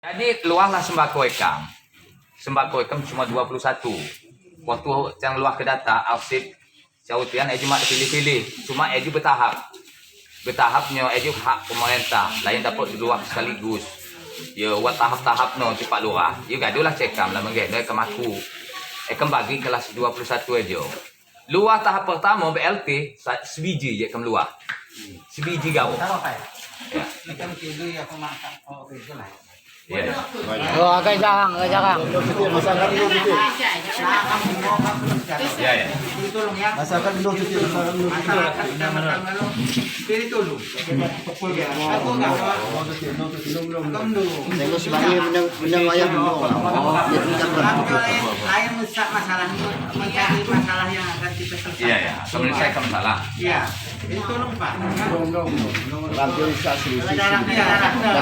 Jadi luahlah sembako ekam. Sembako ekam cuma 21. Waktu yang luah ke data, arsip Sautian cuma pilih-pilih. Cuma bertahap. Bertahapnya hak pemerintah. Lain dapat luah sekaligus. Ya, buat tahap-tahap no cepat luah. Ya gadulah cekam lah mengenai ekam aku. Ekam bagi kelas 21 aja. Luah tahap pertama BLT sebiji je ekam luah. Sebiji gaul. Ya. Ikan kilo yang makan itu lah. Ya. Oh, agak jarang. Masakan dulu gitu. Ya, ya. Tolong ya. Masakan dulu gitu. Masyarakat kita makan dulu. Pilih tolong. Pukul ya. Aku enggak. Kamu dulu. Tengok sebagai menang ayam dulu. Ayam rusak masalahnya mencari masalah yang akan kita selesaikan. Iya, ya. Menyelesaikan masalah. Iya. Ini tolong Pak. Organisasi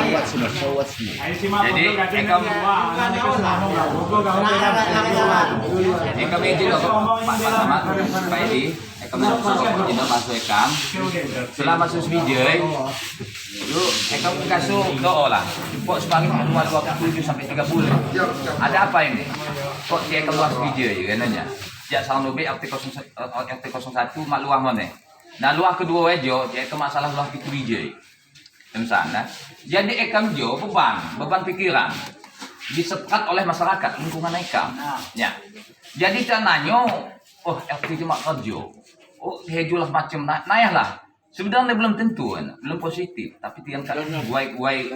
buat semua sawat semua. Jadi ekam itu Pak Sama Pak Edi ekam itu masuk ekam selama susbijay lu ekam kasih doa lah kok sebagai cuma 27 sampai 30 ada apa ini kok si ekam luas bijay kan nanya ya salam lebih RT 01 mak luah mana nah luah kedua aja ya ekam masalah luah itu bijay sana jadi ekam jo beban pikiran disekat oleh masyarakat lingkungan ekam ya jadi tanahnya oh RT cuma kerja oh hejulah macam nayah lah sebenarnya belum tentu belum positif tapi tiang guai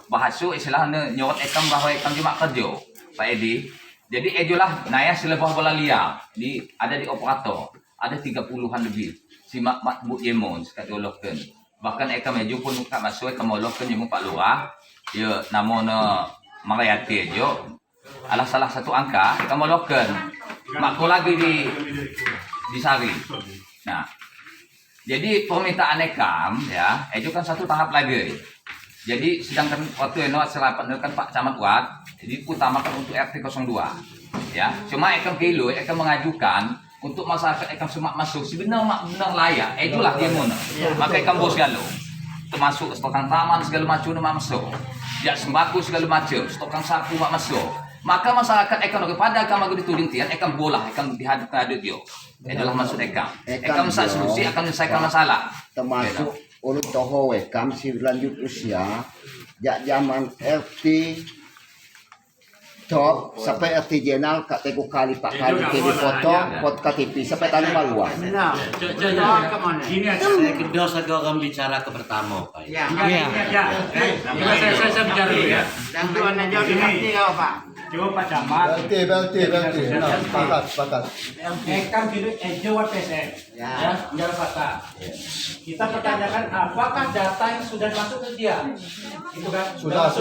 bahasa istilahnya nyawat ekam bahwa ekam cuma kerja Pak Edi jadi ejulah nayah selebah bola liar ada di operator ada 30-an lebih si mak Bu Jemon sekat diolokkan bahkan ekam eju pun tak masuk ekam olokkan jemu Pak Lurah ya namanya Mariati aja ala salah satu angka ekam olokkan makku lagi di Sari nah jadi permintaan ekam ya itu kan satu tahap lagi jadi sedangkan waktu itu serapan kan Pak Camat Wat jadi utamakan untuk RT 02 ya cuma ekam kilo ekam mengajukan untuk masyarakat ekam semak masuk sebenarnya benar layak itulah dia mana maka ekam bos galau termasuk stokan taman segala macam nama masuk ya sembako segala macam stokan sapu mak masuk maka masyarakat ekam kepada ekam aku dituding tian ekam bolah ekam dihadap dia itulah maksud ekam saat solusi akan menyelesaikan masalah termasuk ulut toho ekam si lanjut usia jak zaman RT top sampai RT jenal kat tegu kali Pak kali TV foto pot KTP sampai tanya maluan. Nah, Gini aja, saya kedua orang bicara ke pertama, Pak. ya. Saya bicara dulu ya. Dan tuan aja di kau Pak. Coba Pak Camat. Sepakat. Ekam kiri jawab PSN. Ya, biar fakta. Kita pertanyakan apakah data yang sudah masuk ke dia? Itu kan? Sudah.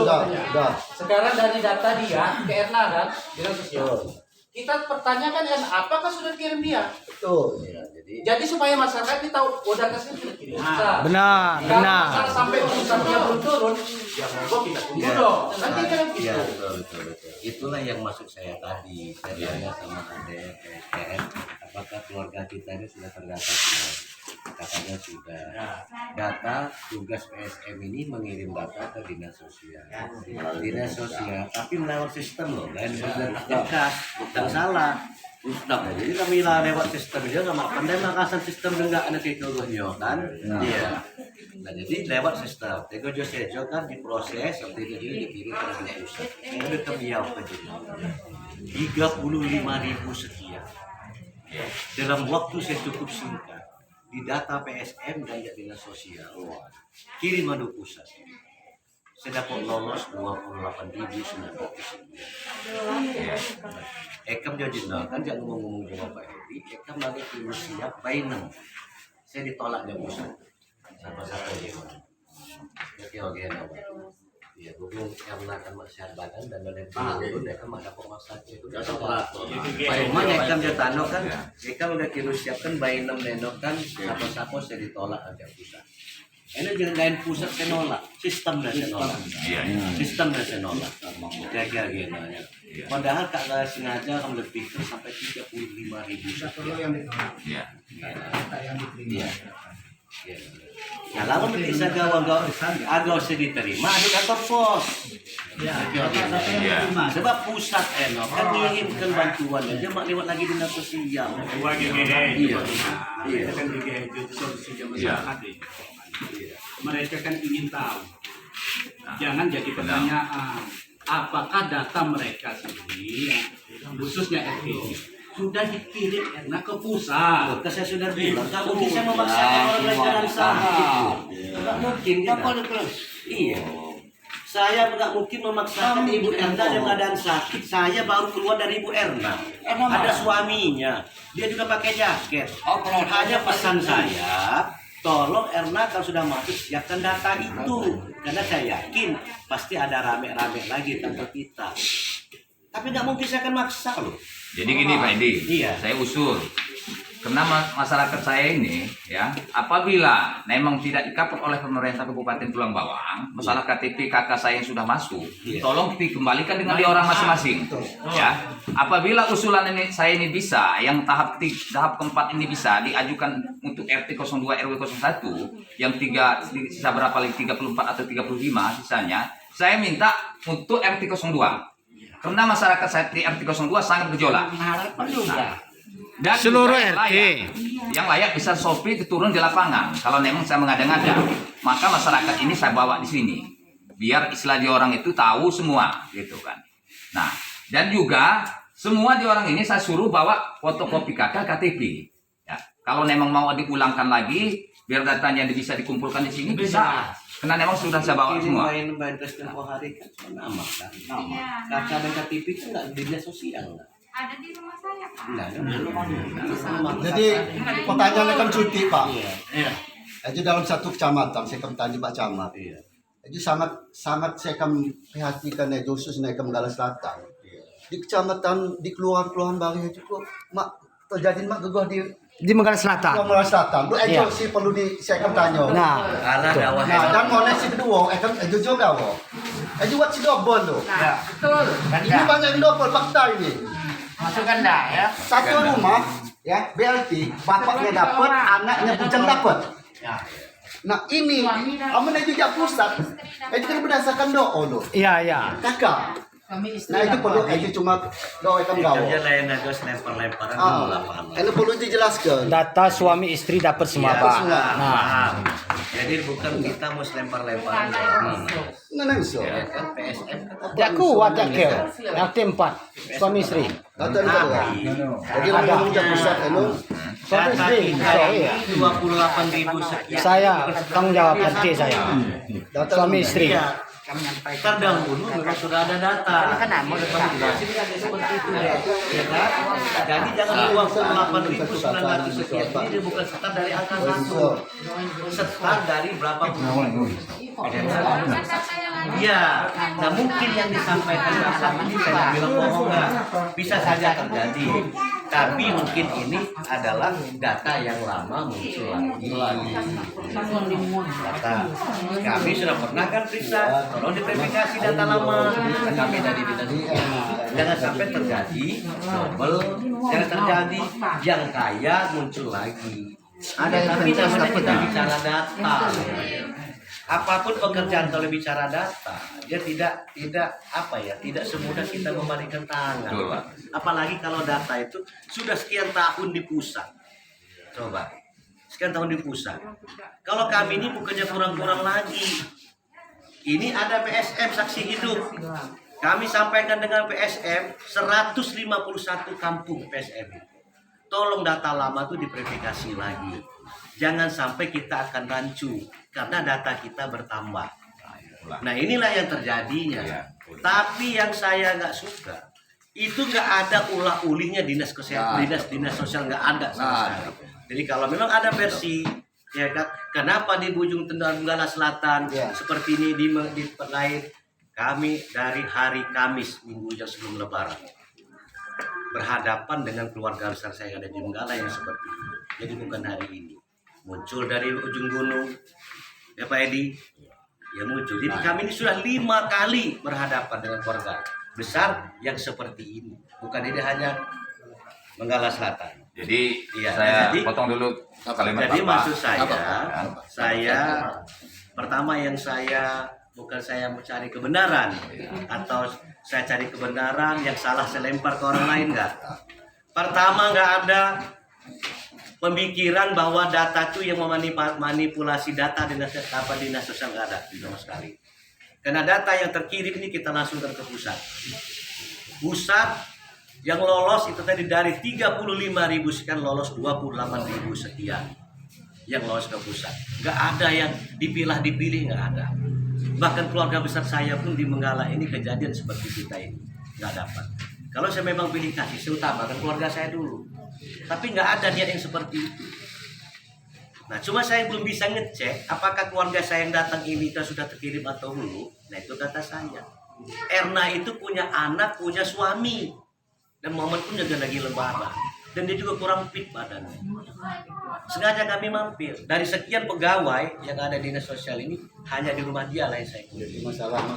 Sekarang dari data dia ke Erna kan, bilang sosial. Kita pertanyakan apakah sudah kirim dia? Betul. Jadi supaya masyarakat kita tahu udah kasih sudah kirim. Benar. Kalau masalah sampai urusannya belum turun, ya monggo kita tunggu dong. Nanti kan Iya, gitu. betul. Itulah yang maksud saya tadi. Saya tanya sama Kadek PSPM, apakah keluarga kita ini sudah terdata semua? Katanya sudah. Data tugas PSM ini mengirim data ke dinas sosial. Dinas sosial, tapi melalui sistem loh, lain berkas, tidak salah. Nah, jadi kami lah lewat sistem dia nggak pandai makasan sistem enggak ada teknologinya kan? Iya. Nah jadi lewat sistem, teknologi sejo kan diproses, sampai jadi dikirim ke pusat. Ada kebiau kejadian 35.000 sekian. Dalam waktu saya cukup singkat di data PSM dan dinas sosial kirim madu pusat. Saya dapat lolos 28.900. Ekam dia jenal kan jangan ngomong sama Pak Edi. Ekam lagi terus siap bainem. Saya ditolak dia pusat. Siapa dia? Oke. Ya, gue karena akan masyarakat badan dan dulu mereka dapat masak itu. Cuma ekam dia tano kan, ekam udah kirus siapkan bainem nenok kan, siapa saya ditolak aja pusat. Ini jangan lain pusat saya nolak, sistem dan saya nolak. Sistem dan saya nolak. Jaga gitu. Padahal kagak sengaja kamu lebih sampai 35.000 sekian. ya Iya. Nah, lamun bisa gawa-gawa agak usah diterima di kantor pos. Iya. Sebab pusat kan mengirimkan bantuan aja mak lewat lagi dinas sosial. Iya. Iya. Kan GGH itu solusi Iya. masyarakat ya. Mereka kan ingin tahu. Jangan jadi pertanyaan, apakah data mereka sendiri, khususnya RT, sudah dikirim karena ke pusat? Maka saya sudah bilang, nggak mungkin saya memaksakan orang lain jalan saham. Nggak mungkin. Iya. Saya nggak mungkin memaksakan Ibu Erna dalam keadaan sakit. Saya baru keluar dari Ibu Erna. Ada suaminya. Dia juga pakai jaket. Hanya pesan saya, tolong Erna kalau sudah masuk siapkan data itu. Karena saya yakin pasti ada rame-rame lagi tentang kita. Tapi nggak mungkin saya akan maksa loh. Jadi gini Pak Edi, Iya. saya usul. Karena masyarakat saya ini, ya, apabila memang tidak di-cover oleh pemerintah Kabupaten Tulang Bawang, masalah KTP kakak saya yang sudah masuk, Iya. tolong dikembalikan dengan di orang masing-masing. Ya, apabila usulan ini saya ini bisa, yang tahap keempat ini bisa diajukan untuk RT 02 RW 01, yang sisa berapa lagi 34 atau 35 sisanya, saya minta untuk RT 02. Karena masyarakat saya di RT 02 sangat bergejolak. Dan Seluruh juga RT. yang layak bisa Sopi turun di lapangan. Kalau memang saya mengada-ngada, maka masyarakat ini saya bawa di sini, biar istilah di orang itu tahu semua, gitu kan. Nah, dan juga semua di orang ini saya suruh bawa fotokopi KTP. Ya, kalau memang mau diulangkan lagi, biar datanya bisa dikumpulkan di sini bisa. Karena memang sudah saya bawa semua. Main tes tempoh hari kan cuma nama kan. Kaca dan KTP kan nggak di dinas sosial nggak. Ada di rumah saya, Pak. Jadi pertanyaan kan cuti Pak. Iya. Jadi dalam satu kecamatan saya akan tanya Pak Camat. Iya. Jadi sangat saya akan perhatikan khusus naik ke Menggala Selatan. Di kecamatan di keluar-keluaran baru itu kok terjadi gegah Di Menggala Selatan. Menggala Selatan. Lu Iya. sih perlu saya akan tanya. Nah, Karena dakwah Nah, dan mulai si kedua, kan juga wo. Buat si double lo. Ya, betul. Ini banyak yang double fakta ini. Masukkan dah ya. Satu rumah, ya BLT, bapaknya dapat, anaknya bujang dapat. Ya. Nah ini, amun juga pusat, itu kan berdasarkan doa lo. iya, iya. Kakak. Nah itu perlu, itu cuma doa kan gawo. kerja lain aja lempar-lemparan di lapangan. Itu perlu dijelaskan. Data suami istri dapat semua, Iya, Pak. semua. Nah, Paham. Jadi bukan kita mau lempar-lemparan. Nggak so. Ya kan PSM kan tidak kuat ya Kel. RT 4 suami istri. Atau itu ya. Jadi ngomong ke pusat itu. Suami data istri. kita So, ini iya. 28.000 sekian. Saya tanggung jawab RT saya. Suami istri. Iya. Terdahulu memang sudah ada data. Jadi ada seperti itu ya. Ya kan? Jadi jangan 28.900 sekian ini bukan start dari angka 1. Start dari berapa bulan. Iya, nah mungkin yang disampaikan saat ini saya bilang bohong nggak, bisa saja terjadi. Tapi mungkin ini adalah data yang lama muncul lagi. Data. Kami sudah pernah kan periksa, tolong diverifikasi data lama. Kami dari dinas sosial. Jangan sampai terjadi double, jangan terjadi yang kaya muncul lagi. Ada tapi namanya kita bicara data. Apapun pekerjaan kalau bicara data, dia tidak semudah kita membalikan tangan. Betul, Pak. Apalagi kalau data itu sudah sekian tahun di pusat. Coba, sekian tahun di pusat. Kalau kami ini bukannya kurang-kurang lagi. Ini ada PSM saksi hidup. Kami sampaikan dengan PSM 151 kampung PSM. Tolong data lama itu diverifikasi lagi. Jangan sampai kita akan rancu karena data kita bertambah. Nah inilah yang terjadinya. Tapi yang saya nggak suka itu nggak ada ulah-ulihnya dinas kesehatan, dinas sosial nggak ada sama sekali. Jadi kalau memang ada versi, ya kan, kenapa di Bujung Tenggala Selatan seperti ini di lain, kami dari hari Kamis minggu yang sebelum Lebaran berhadapan dengan keluarga besar saya yang ada di Menggala yang seperti ini. Jadi bukan hari ini. Muncul dari ujung gunung, ya Pak Edi, ya muncul. Jadi kami ini sudah 5 kali berhadapan dengan keluarga besar yang seperti ini. Bukan ini hanya Menggala Selatan. Jadi Iya, saya jadi- potong dulu kalimat Jadi Bapak. maksud saya pertama yang bukan saya mencari kebenaran atau saya cari kebenaran yang salah saya lempar ke orang lain enggak. Pertama nggak ada pemikiran bahwa data itu yang memanipulasi data dinas sosial nggak ada sama sekali. Karena data yang terkirim ini kita langsungkan ke pusat. Pusat yang lolos itu tadi dari 35.000 sekian lolos 28.000 sekian yang lolos ke pusat. Nggak ada yang dipilih nggak ada. Bahkan keluarga besar saya pun di Menggala ini kejadian seperti kita ini nggak dapat. Kalau saya memang pilih kasih, saya utamakan keluarga saya dulu. Tapi nggak ada niat yang seperti itu. Nah, cuma saya belum bisa ngecek apakah keluarga saya yang datang ini kan sudah terkirim atau belum. Nah, itu data saya. Erna itu punya anak, punya suami. Dan Muhammad pun juga lagi lebaran. Dan dia juga kurang fit badannya. Sengaja kami mampir. Dari sekian pegawai yang ada di dinas sosial ini, hanya di rumah dia lah yang saya kunjungi.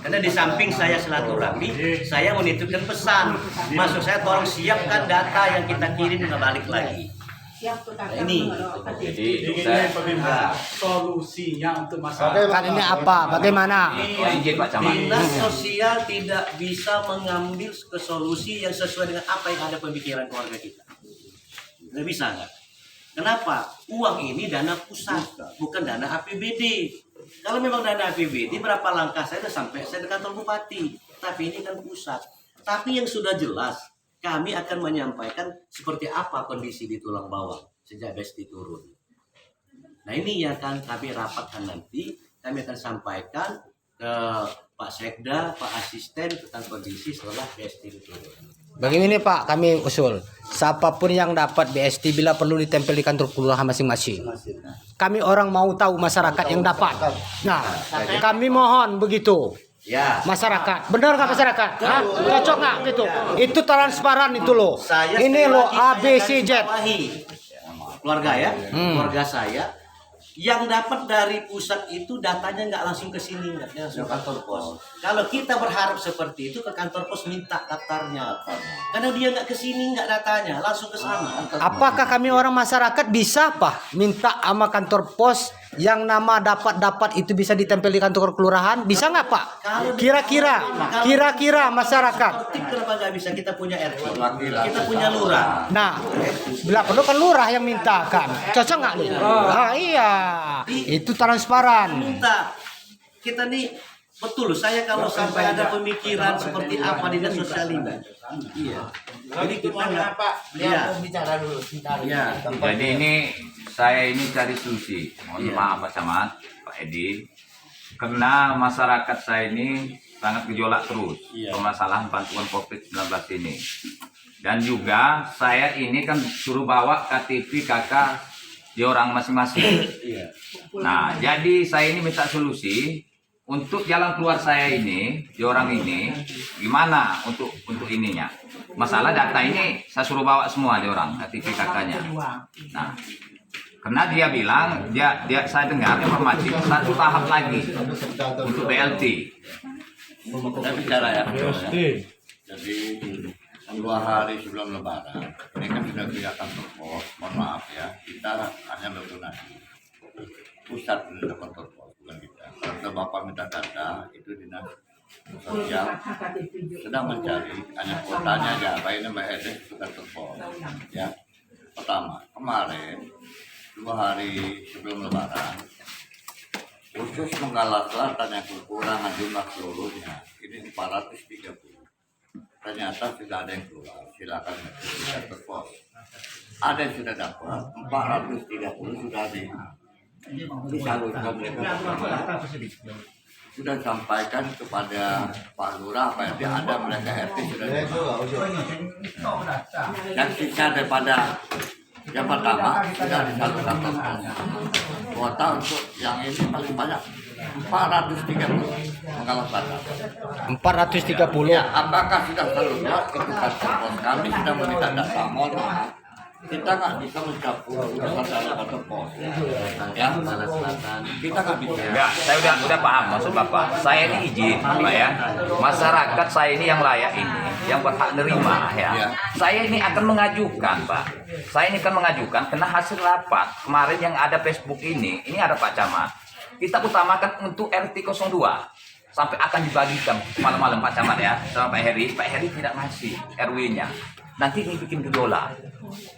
Karena di samping saya silaturahmi, saya menitipkan pesan. Maksud saya tolong siapkan data yang kita kirim nggak balik lagi. Nah, ini. Jadi Ini saya bagaimana solusinya untuk masalah Kan ini apa? Bagaimana? izin Pak Camat. Dinas sosial tidak bisa mengambil ke solusi yang sesuai dengan apa yang ada pemikiran keluarga kita. Nggak bisa nggak? Kenapa? Uang ini dana pusat, bukan dana APBD. Kalau memang dana APBD, berapa langkah saya sudah sampai saya di kantor bupati. Tapi ini kan pusat. Tapi yang sudah jelas, kami akan menyampaikan seperti apa kondisi di tulang bawah sejak Besti turun. Nah ini yang akan kami rapatkan nanti, kami akan sampaikan ke Pak Sekda, Pak Asisten tentang kondisi setelah Besti turun. Begini Pak, kami usul. Siapapun yang dapat BST bila perlu ditempel di kantor kelurahan masing-masing. Kami orang mau tahu masyarakat yang dapat. Nah, kami mohon begitu. Ya. Masyarakat, benar nggak masyarakat? Hah? Cocok nggak gitu? Itu transparan itu loh. Saya Ini sekali loh lagi saya A B C garis Z. bawahi. Keluarga ya, keluarga saya yang dapat dari pusat itu datanya nggak langsung ke sini, nggak langsung ke kantor pos. Kalau kita berharap seperti itu ke kantor pos minta daftarnya, karena dia nggak ke sini nggak datanya, langsung ke sana. Apakah kami orang masyarakat bisa Pak minta sama kantor pos yang nama dapat itu bisa ditempel di kantor kelurahan? Bisa nggak Pak? Kira-kira masyarakat. Tertib kenapa nggak bisa? Kita punya RT, kita punya lurah. Nah, bila perlu kan lurah yang minta kan. Cocok nggak nih? Ah iya, itu transparan. Minta kita nih betul. Saya kalau sampai ada pemikiran seperti apa di dinas sosial ini, iya. Jadi kita nggak. Iya. bicara dulu. Iya. Jadi ini saya ini cari solusi. Mohon maaf Pak Camat, Pak Edi. Karena masyarakat saya ini sangat gejolak terus permasalahan bantuan COVID-19 ini. Dan juga saya ini kan suruh bawa KTP KK di orang masing-masing. Nah, jadi saya ini minta solusi untuk jalan keluar saya ini, di orang ini, gimana untuk ininya. Masalah data ini saya suruh bawa semua di orang KTP KK-nya. Nah, karena dia bilang, saya dengar informasi satu tahap lagi untuk BLT. Saya bicara ya. Jadi 2 hari sebelum Lebaran, ini kan sudah tidak kantor pos. Mohon maaf ya, kita hanya berdonasi. Pusat sudah kantor pos, bukan kita. Kalau Bapak minta data, itu dinas sosial sedang mencari, hanya kotanya aja. Baiknya Mbak Edes itu kantor pos. Ya, pertama kemarin 2 hari sebelum Lebaran, khusus Menggala Selatan yang kekurangan jumlah seluruhnya ini 430. Ternyata sudah ada yang keluar, silakan kantor pos. Ada yang sudah dapat 430 sudah disalurkan mereka sudah sampaikan kepada Pak Lurah apa yang ada mereka RT sudah dan sisa daripada yang pertama sudah disalurkan ke kuota untuk yang ini paling banyak 430 Menggala Selatan. 430. Ya, apakah sudah salurnya itu kantor pos kami sudah meminta data, mohon maaf kita nggak bisa mencampur masalah kantor pos. Ya, Kepala Selatan. kita nggak bisa. Enggak, saya udah paham maksud Bapak. Saya ini izin, Pak ya. Masyarakat saya ini yang layak ini, yang berhak nerima ya. Ya. Saya ini akan mengajukan, Pak. Saya ini akan mengajukan karena hasil rapat kemarin yang ada Facebook ini ada Pak Camat. Kita utamakan untuk RT 02 sampai akan dibagikan malam-malam Pak Camat ya sama Pak Heri. Pak Heri tidak ngasih RW-nya. Nanti ini bikin gejolak.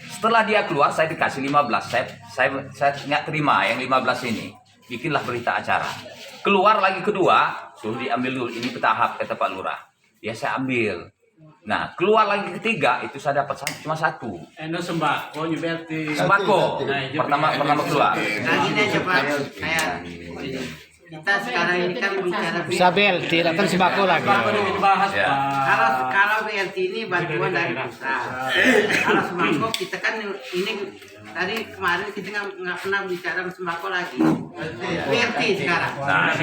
Setelah dia keluar saya dikasih 15. Saya nggak terima yang 15 ini. Bikinlah berita acara. Keluar lagi kedua, suruh diambil dulu ini bertahap kata Pak Lurah. Ya saya ambil. Nah, keluar lagi ketiga itu saya dapat cuma satu. Eno sembako berarti. Sembako. Pertama keluar. Nah gini aja Pak, kayak kita sekarang ini kan bicara Isabel tidak kan sembako lagi. Sembako dibahas, Ya. Pak. kalau BLT ini bantuan dari pusat. Kalau sembako kita kan ini tadi kemarin kita nggak pernah bicara sembako lagi. BLT sekarang. Nah,